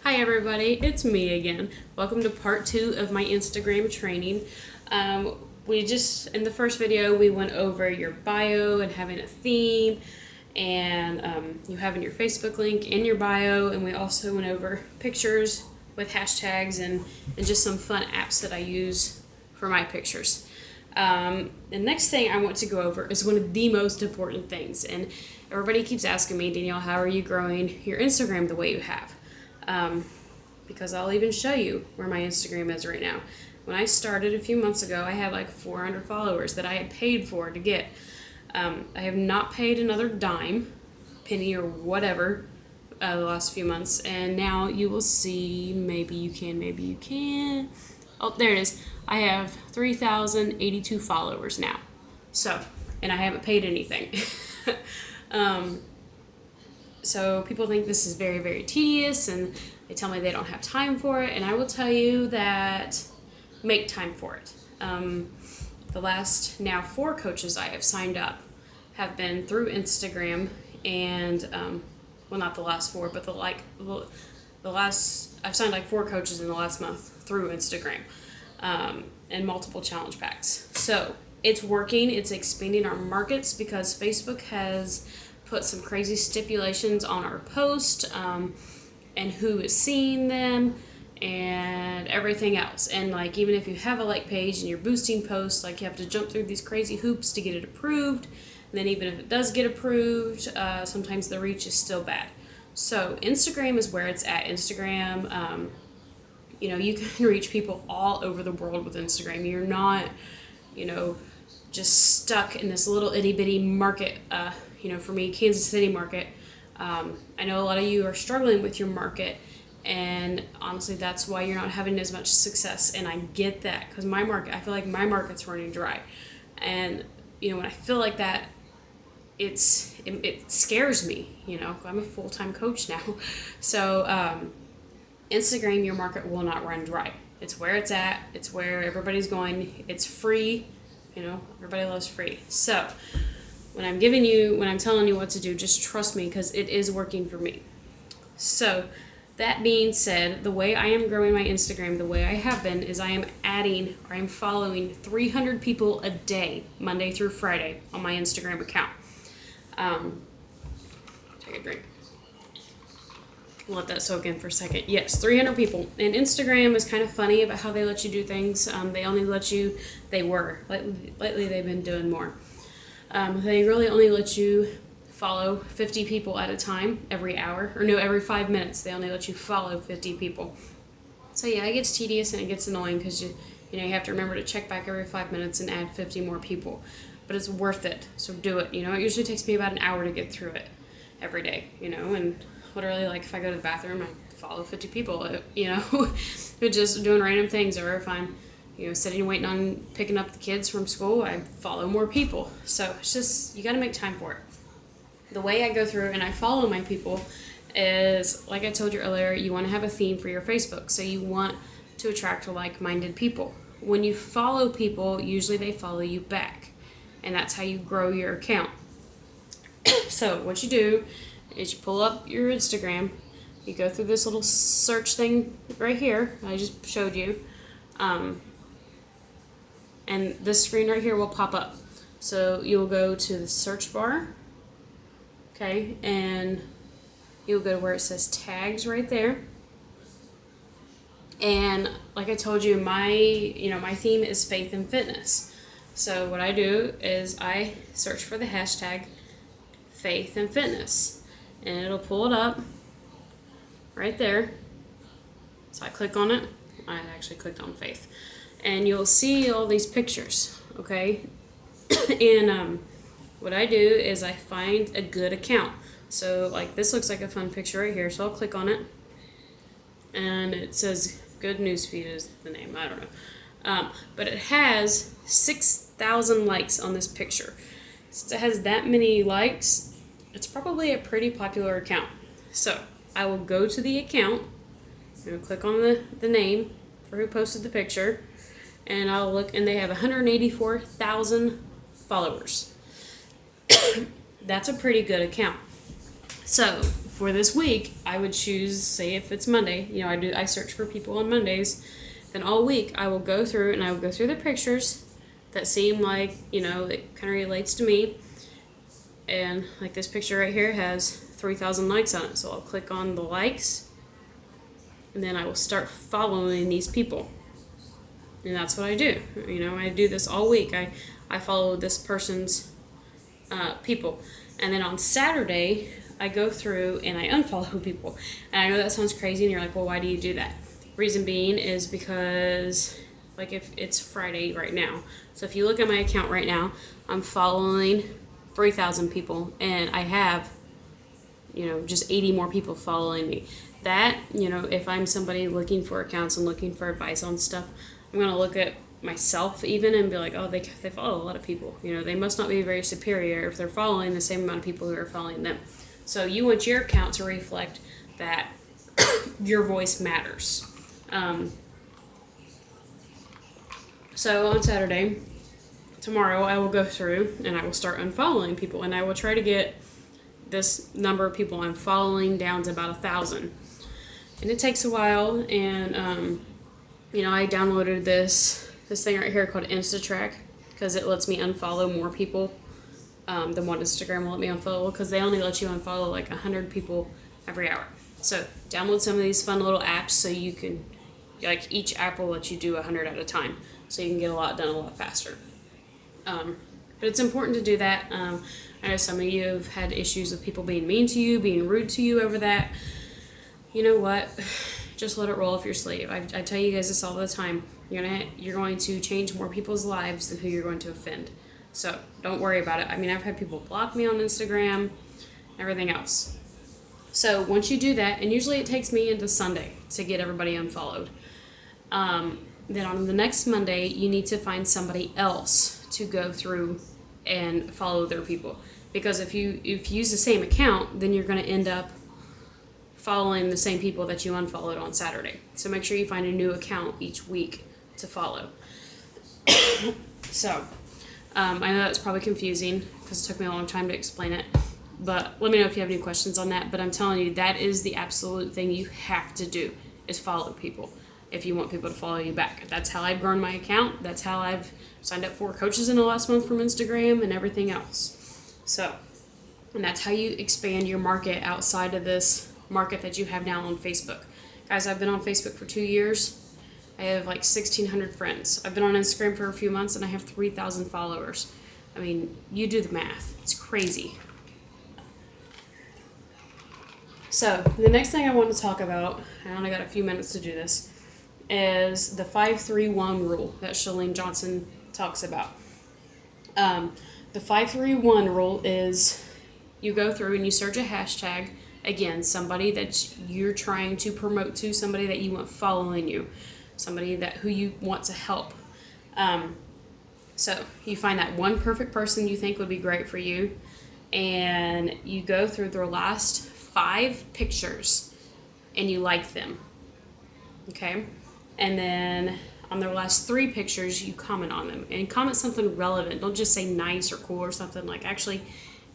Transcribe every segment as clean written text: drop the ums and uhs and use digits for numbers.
Hi everybody, it's me again. Welcome to part 2 of my Instagram training. In the first video, we went over your bio and having a theme and you having your Facebook link in your bio, and we also went over pictures with hashtags and just some fun apps that I use for my pictures. The next thing I want to go over is one of the most important things, and everybody keeps asking me, Danielle, how are you growing your Instagram the way you have? Because I'll even show you where my Instagram is right now. When I started a few months ago, I had like 400 followers that I had paid for to get. I have not paid another dime, penny or whatever, the last few months, and now you will see, maybe you can. Oh, there it is. I have 3,082 followers now. So, and I haven't paid anything. So people think this is very, very tedious, and they tell me they don't have time for it, and I will tell you that make time for it. The last now 4 coaches I have signed up have been through Instagram, and well, not the last 4, but I've signed like 4 coaches in the last month through Instagram, and multiple challenge packs. So it's working. It's expanding our markets because Facebook has put some crazy stipulations on our post, and who is seeing them and everything else. And like, even if you have a like page and you're boosting posts, like you have to jump through these crazy hoops to get it approved. And then even if it does get approved, sometimes the reach is still bad. So Instagram is where it's at. Instagram, you can reach people all over the world with Instagram. You're not, just stuck in this little itty bitty market. For me, Kansas City market. I know a lot of you are struggling with your market, and honestly, that's why you're not having as much success. And I get that, because I feel like my market's running dry. And, when I feel like that, it scares me, I'm a full-time coach now. So, Instagram, your market will not run dry. It's where it's at. It's where everybody's going. It's free. Everybody loves free. So, when I'm telling you what to do, just trust me, because it is working for me. So, that being said, the way I am growing my Instagram, the way I have been, is I am following 300 people a day, Monday through Friday, on my Instagram account. Take a drink. Let that soak in for a second. Yes, 300 people. And Instagram is kind of funny about how they let you do things. Lately they've been doing more. They really only let you follow 50 people at a time every 5 minutes. They only let you follow 50 people. So yeah, it gets tedious and it gets annoying, because you have to remember to check back every 5 minutes and add 50 more people. But it's worth it, so do it. It usually takes me about an hour to get through it every day, and literally, like, if I go to the bathroom, I follow 50 people, who just doing random things. Or if I'm sitting waiting on picking up the kids from school, I follow more people. So it's just, you got to make time for it. The way I go through and I follow my people is, like I told you earlier, you want to have a theme for your Facebook. So you want to attract like-minded people. When you follow people, usually they follow you back. And that's how you grow your account. So what you do is you pull up your Instagram, you go through this little search thing right here I just showed you, and this screen right here will pop up. So you'll go to the search bar, okay, and you'll go to where it says tags right there. And like I told you, my theme is faith and fitness. So what I do is I search for the hashtag faith and fitness, and it'll pull it up right there. So I click on it. I actually clicked on faith, and you'll see all these pictures, okay? And what I do is I find a good account. So like, this looks like a fun picture right here, so I'll click on it, and it says Good News Feed is the name. I don't know, but it has 6,000 likes on this picture. Since it has that many likes, it's probably a pretty popular account. So I will go to the account and click on the name for who posted the picture, and I'll look, and they have 184,000 followers. That's a pretty good account. So for this week, I would choose, say if it's Monday, I search for people on Mondays, then all week I will go through and I will go through the pictures that seem like, it kind of relates to me. And like this picture right here has 3,000 likes on it. So I'll click on the likes and then I will start following these people. And that's what I do. I do this all week. I follow this person's people. And then on Saturday, I go through and I unfollow people. And I know that sounds crazy and you're like, well, why do you do that? Reason being is because, like, if it's Friday right now. So if you look at my account right now, I'm following 3,000 people and I have, just 80 more people following me. That, if I'm somebody looking for accounts and looking for advice on stuff, I'm going to look at myself even and be like, oh, they follow a lot of people. They must not be very superior if they're following the same amount of people who are following them. So you want your account to reflect that your voice matters. So on Saturday, tomorrow, I will go through and I will start unfollowing people, and I will try to get this number of people I'm following down to about 1,000. And it takes a while, and I downloaded this thing right here called InstaTrack because it lets me unfollow more people than what Instagram will let me unfollow, because they only let you unfollow like 100 people every hour. So download some of these fun little apps so you can, like, each app will let you do 100 at a time, so you can get a lot done a lot faster. But it's important to do that. I know some of you have had issues with people being mean to you, being rude to you over that. You know what? Just let it roll off your sleeve. I tell you guys this all the time. You're going to change more people's lives than who you're going to offend. So don't worry about it. I mean, I've had people block me on Instagram, everything else. So once you do that, and usually it takes me into Sunday to get everybody unfollowed. Then on the next Monday, you need to find somebody else to go through and follow their people. Because if you use the same account, then you're going to end up following the same people that you unfollowed on Saturday. So make sure you find a new account each week to follow. So, I know that's probably confusing because it took me a long time to explain it. But let me know if you have any questions on that. But I'm telling you, that is the absolute thing you have to do, is follow people if you want people to follow you back. That's how I've grown my account. That's how I've signed up 4 coaches in the last month from Instagram and everything else. So, and that's how you expand your market outside of this market that you have now on Facebook. Guys, I've been on Facebook for 2 years. I have like 1,600 friends. I've been on Instagram for a few months and I have 3,000 followers. I mean, you do the math. It's crazy. So, the next thing I want to talk about, I only got a few minutes to do this, is the 5-3-1 rule that Chalene Johnson talks about. The 5-3-1 rule is you go through and you search a hashtag, again, somebody that you're trying to promote to, somebody that you want following you, somebody who you want to help. So you find that one perfect person you think would be great for you, and you go through their last 5 pictures and you like them. Okay? And then on their last 3 pictures, you comment on them. And comment something relevant. Don't just say nice or cool or something. Like, actually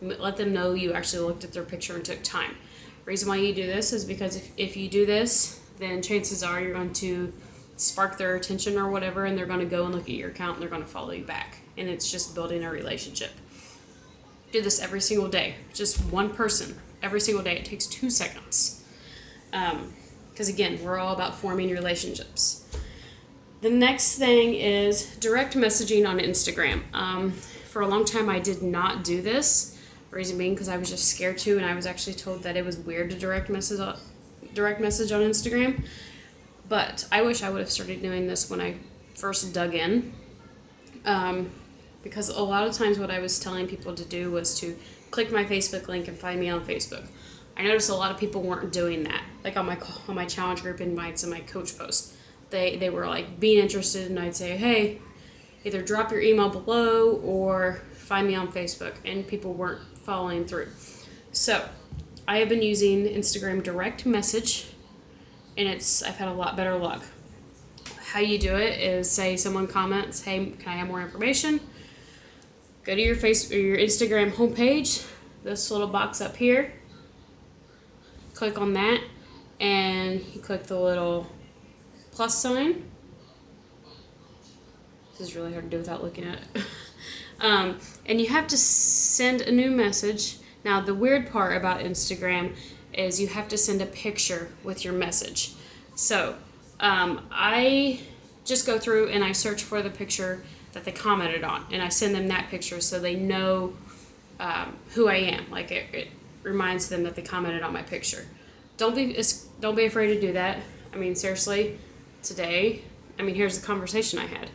let them know you actually looked at their picture and took time. The reason why you do this is because if you do this, then chances are you're going to spark their attention or whatever, and they're going to go and look at your account and they're going to follow you back. And it's just building a relationship. Do this every single day. Just one person every single day. It takes 2 seconds. Because again, we're all about forming relationships. The next thing is direct messaging on Instagram. For a long time, I did not do this. Reason being because I was just scared to, and I was actually told that it was weird to direct message on Instagram. But I wish I would have started doing this when I first dug in. Because a lot of times what I was telling people to do was to click my Facebook link and find me on Facebook. I noticed a lot of people weren't doing that. Like on my challenge group invites and my coach posts. They were like being interested, and I'd say, hey, either drop your email below or find me on Facebook, and people weren't following through. So I have been using Instagram direct message, and I've had a lot better luck. How you do it is, say someone comments, hey, can I have more information? Go to your Instagram homepage, this little box up here, click on that, and you click the little plus sign. This is really hard to do without looking at it. And you have to send a new message. Now, the weird part about Instagram is you have to send a picture with your message. So I just go through and I search for the picture that they commented on, and I send them that picture so they know who I am. Like it reminds them that they commented on my picture. Don't be afraid to do that. I mean, seriously, today, here's the conversation I had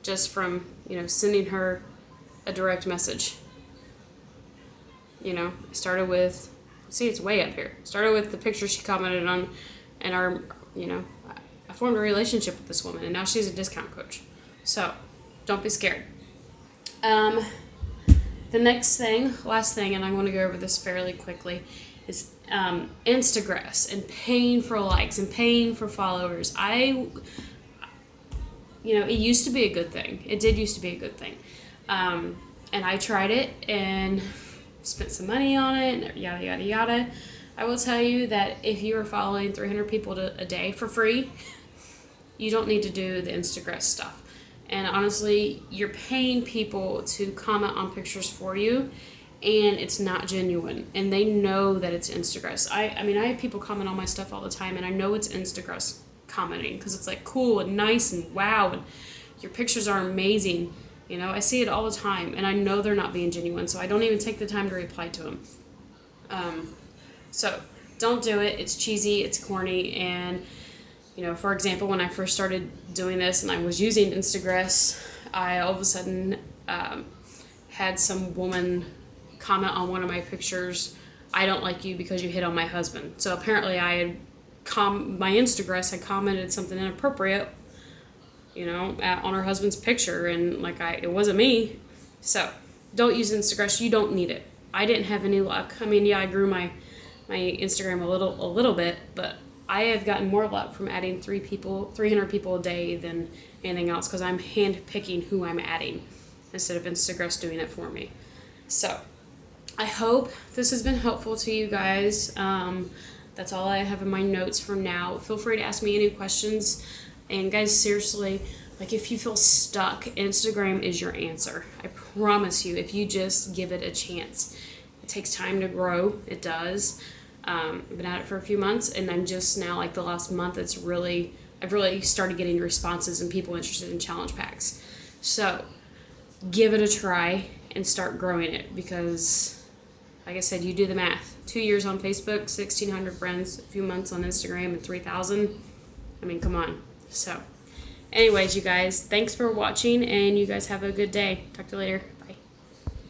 just from, sending her a direct message. I started with, see, it's way up here. Started with the picture she commented on, and I formed a relationship with this woman, and now she's a discount coach. So, don't be scared. The last thing, and I'm going to go over this fairly quickly, is Instagram and paying for likes and paying for followers. It used to be a good thing. It did used to be a good thing. And I tried it and spent some money on it, and yada, yada, yada. I will tell you that if you are following 300 people a day for free, you don't need to do the Instagram stuff. And honestly, you're paying people to comment on pictures for you, and it's not genuine. And they know that it's Instagram. I have people comment on my stuff all the time, and I know it's Instagram commenting because it's like cool and nice and wow, and your pictures are amazing. I see it all the time, and I know they're not being genuine, so I don't even take the time to reply to them. So don't do it. It's cheesy, it's corny, and for example, when I first started doing this and I was using Instagram, I all of a sudden had some woman comment on one of my pictures, "I don't like you because you hit on my husband." So apparently my Instagram had commented something inappropriate, on her husband's picture, and it wasn't me. So don't use Instagram. You don't need it. I didn't have any luck. I grew my Instagram a little bit, but I have gotten more luck from adding 300 people a day than anything else, because I'm hand picking who I'm adding instead of Instagram doing it for me. So I hope this has been helpful to you guys. That's all I have in my notes for now. Feel free to ask me any questions. And guys, seriously, if you feel stuck, Instagram is your answer. I promise you, if you just give it a chance. It takes time to grow. It does. I've been at it for a few months, and I'm just now, the last month, I've really started getting responses and people interested in challenge packs. So give it a try and start growing it, because like I said, you do the math. 2 years on Facebook, 1,600 friends, a few months on Instagram, and 3,000. Come on. So anyways, you guys, thanks for watching, and you guys have a good day. Talk to you later.